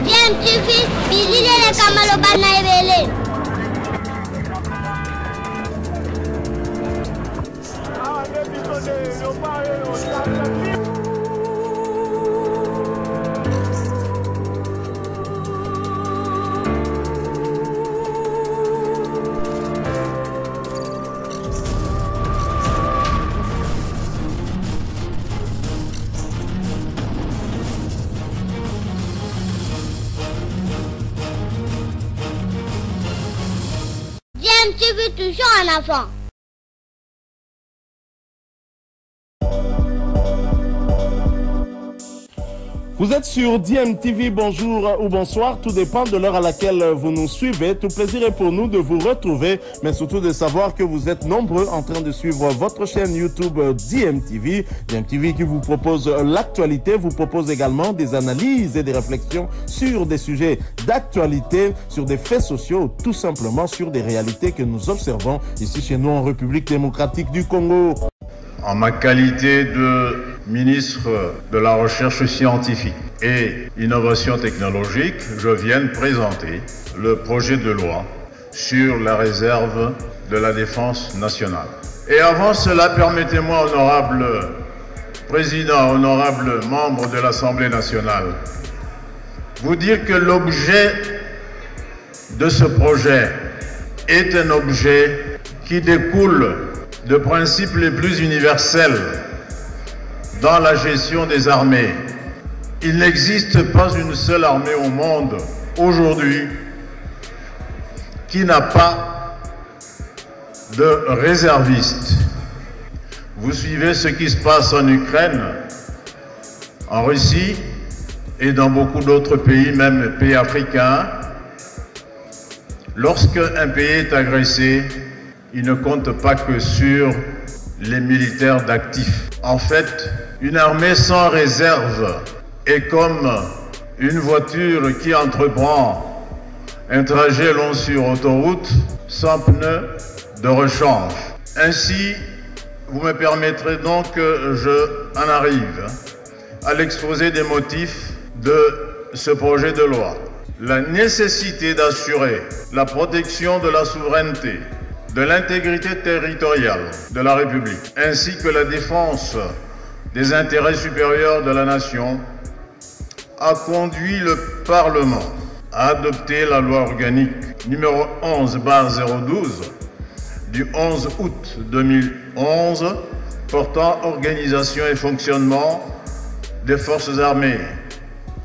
DMTV, bilile kamalo bana ebele. DMTV toujours en avant. Vous êtes sur DMTV, bonjour ou bonsoir, tout dépend de l'heure à laquelle vous nous suivez. Tout plaisir est pour nous de vous retrouver, mais surtout de savoir que vous êtes nombreux en train de suivre votre chaîne YouTube DMTV. DMTV qui vous propose l'actualité, vous propose également des analyses et des réflexions sur des sujets d'actualité, sur des faits sociaux, tout simplement sur des réalités que nous observons ici chez nous en République démocratique du Congo. En ma qualité de ministre de la Recherche scientifique et innovation technologique, je viens de présenter le projet de loi sur la réserve de la défense nationale. Et avant cela, permettez-moi, honorable président, honorable membre de l'Assemblée nationale, vous dire que l'objet de ce projet est un objet qui découle de principes les plus universels dans la gestion des armées. Il n'existe pas une seule armée au monde aujourd'hui qui n'a pas de réservistes. Vous suivez ce qui se passe en Ukraine, en Russie et dans beaucoup d'autres pays, même pays africains. Lorsque un pays est agressé, il ne compte pas que sur les militaires d'actifs. En fait, une armée sans réserve est comme une voiture qui entreprend un trajet long sur autoroute sans pneus de rechange. Ainsi, vous me permettrez donc que je en arrive à l'exposé des motifs de ce projet de loi. La nécessité d'assurer la protection de la souveraineté, de l'intégrité territoriale de la République, ainsi que la défense des intérêts supérieurs de la nation, a conduit le Parlement à adopter la loi organique numéro 11/012 du 11 août 2011 portant organisation et fonctionnement des forces armées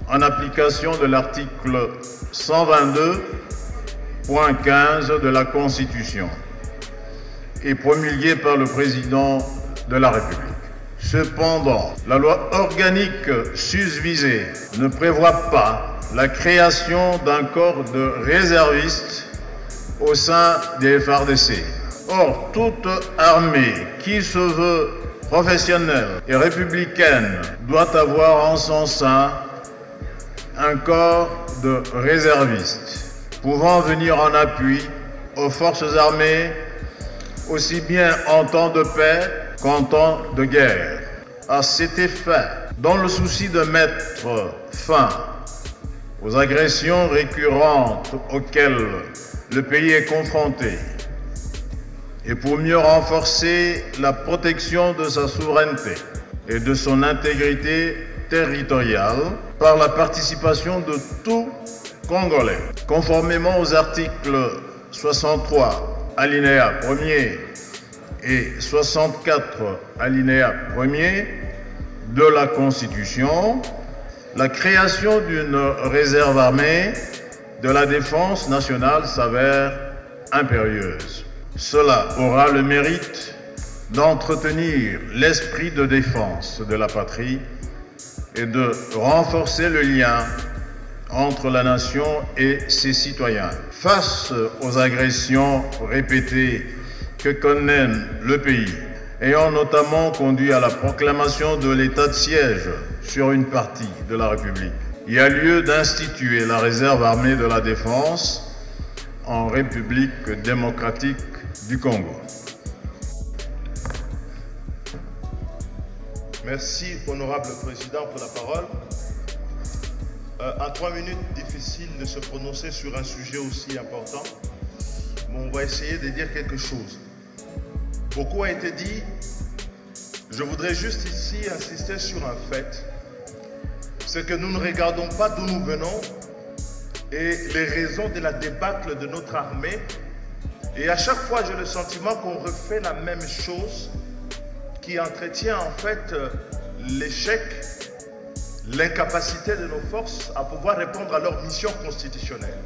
en application de l'article 122.15 de la Constitution et promulguée par le président de la République. Cependant, la loi organique susvisée ne prévoit pas la création d'un corps de réservistes au sein des FARDC. Or, toute armée qui se veut professionnelle et républicaine doit avoir en son sein un corps de réservistes pouvant venir en appui aux forces armées aussi bien en temps de paix qu'en temps de guerre. À cet effet, dans le souci de mettre fin aux agressions récurrentes auxquelles le pays est confronté et pour mieux renforcer la protection de sa souveraineté et de son intégrité territoriale par la participation de tout Congolais, conformément aux articles 63 alinéa 1er et 64 alinéa 1er de la Constitution, la création d'une réserve armée de la défense nationale s'avère impérieuse. Cela aura le mérite d'entretenir l'esprit de défense de la patrie et de renforcer le lien entre la nation et ses citoyens. Face aux agressions répétées que connaît le pays, ayant notamment conduit à la proclamation de l'état de siège sur une partie de la République, il y a lieu d'instituer la réserve armée de la défense en République démocratique du Congo. Merci, honorable président, pour la parole. En 3 minutes, difficile de se prononcer sur un sujet aussi important. Mais on va essayer de dire quelque chose. Beaucoup a été dit. Je voudrais juste ici insister sur un fait. C'est que nous ne regardons pas d'où nous venons et les raisons de la débâcle de notre armée. Et à chaque fois, j'ai le sentiment qu'on refait la même chose qui entretient en fait l'échec, l'incapacité de nos forces à pouvoir répondre à leur mission constitutionnelle.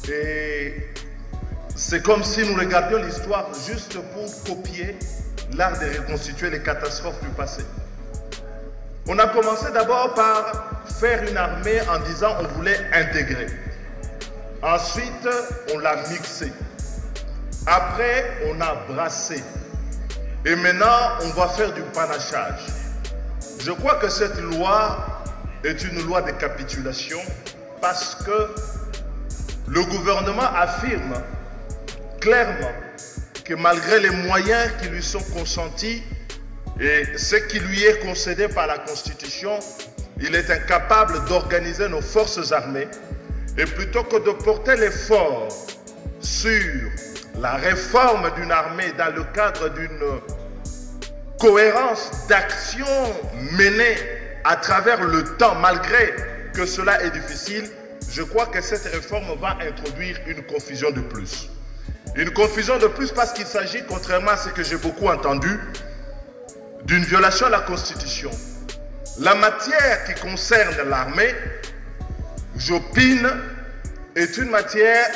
Et c'est comme si nous regardions l'histoire juste pour copier l'art de reconstituer les catastrophes du passé. On a commencé d'abord par faire une armée en disant on voulait intégrer. Ensuite, on l'a mixé. Après, on a brassé. Et maintenant, on va faire du panachage. Je crois que cette loi est une loi de capitulation parce que le gouvernement affirme clairement que malgré les moyens qui lui sont consentis et ce qui lui est concédé par la Constitution, il est incapable d'organiser nos forces armées. Et plutôt que de porter l'effort sur la réforme d'une armée dans le cadre d'une cohérence d'action menée à travers le temps, malgré que cela est difficile, je crois que cette réforme va introduire une confusion de plus. Une confusion de plus parce qu'il s'agit, contrairement à ce que j'ai beaucoup entendu, d'une violation de la Constitution. La matière qui concerne l'armée, j'opine, est une matière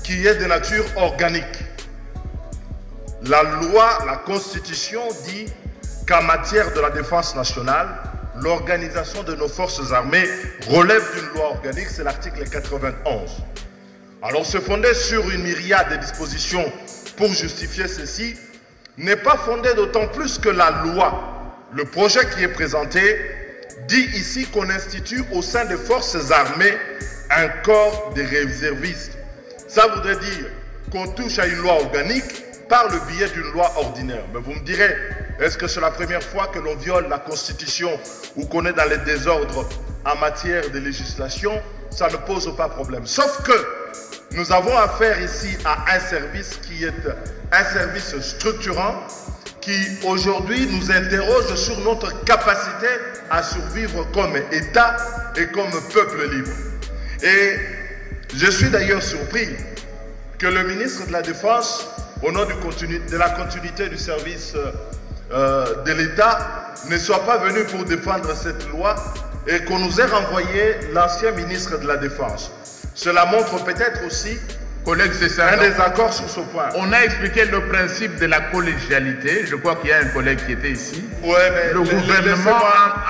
qui est de nature organique. La loi, la Constitution dit qu'en matière de la défense nationale, l'organisation de nos forces armées relève d'une loi organique, c'est l'article 91. Alors se fonder sur une myriade de dispositions pour justifier ceci n'est pas fondé d'autant plus que la loi, le projet qui est présenté, dit ici qu'on institue au sein des forces armées un corps de réservistes. Ça voudrait dire qu'on touche à une loi organique par le biais d'une loi ordinaire. Mais vous me direz, est-ce que c'est la première fois que l'on viole la Constitution ou qu'on est dans les désordres en matière de législation? Ça ne pose pas problème. Sauf que nous avons affaire ici à un service qui est un service structurant qui aujourd'hui nous interroge sur notre capacité à survivre comme État et comme peuple libre. Et je suis d'ailleurs surpris que le ministre de la Défense, au nom de la continuité du service de l'État, ne soit pas venu pour défendre cette loi et qu'on nous ait renvoyé l'ancien ministre de la Défense. Cela montre peut-être aussi collègue, c'est ça. Un désaccord sur ce point. On a expliqué le principe de la collégialité. Je crois qu'il y a un collègue qui était ici. Ouais, mais le gouvernement,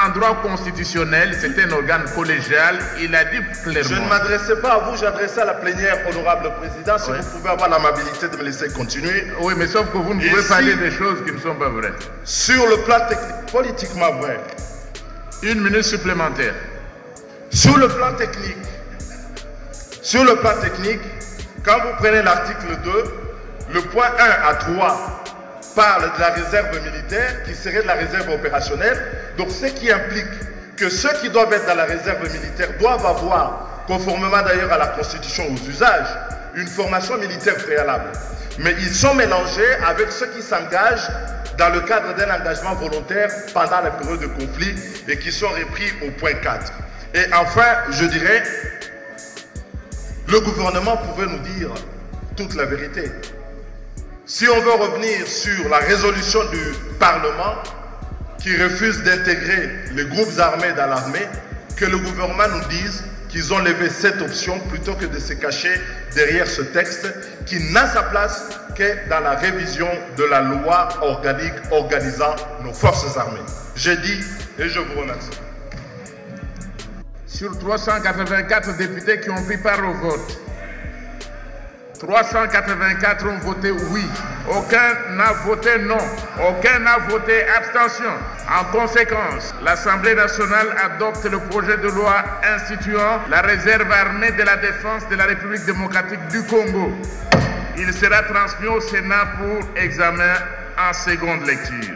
en droit constitutionnel, c'est un organe collégial. Il a dit clairement. Je ne m'adressais pas à vous, j'adressais à la plénière, honorable président. Si vous pouvez avoir l'amabilité de me laisser continuer. Oui, mais sauf que vous ne pouvez parler des choses qui ne sont pas vraies. Sur le plan technique, politiquement vrai. 1 minute supplémentaire. Sur le plan technique, quand vous prenez l'article 2, le point 1 à 3 parle de la réserve militaire qui serait de la réserve opérationnelle. Donc ce qui implique que ceux qui doivent être dans la réserve militaire doivent avoir, conformément d'ailleurs à la Constitution aux usages, une formation militaire préalable. Mais ils sont mélangés avec ceux qui s'engagent dans le cadre d'un engagement volontaire pendant la période de conflit et qui sont repris au point 4. Et enfin, je dirais, le gouvernement pouvait nous dire toute la vérité. Si on veut revenir sur la résolution du Parlement qui refuse d'intégrer les groupes armés dans l'armée, que le gouvernement nous dise qu'ils ont levé cette option plutôt que de se cacher derrière ce texte qui n'a sa place que dans la révision de la loi organique organisant nos forces armées. J'ai dit et je vous remercie. Sur 384 députés qui ont pris part au vote, 384 ont voté oui, aucun n'a voté non, aucun n'a voté abstention. En conséquence, l'Assemblée nationale adopte le projet de loi instituant la réserve armée de la défense de la République démocratique du Congo. Il sera transmis au Sénat pour examen en seconde lecture.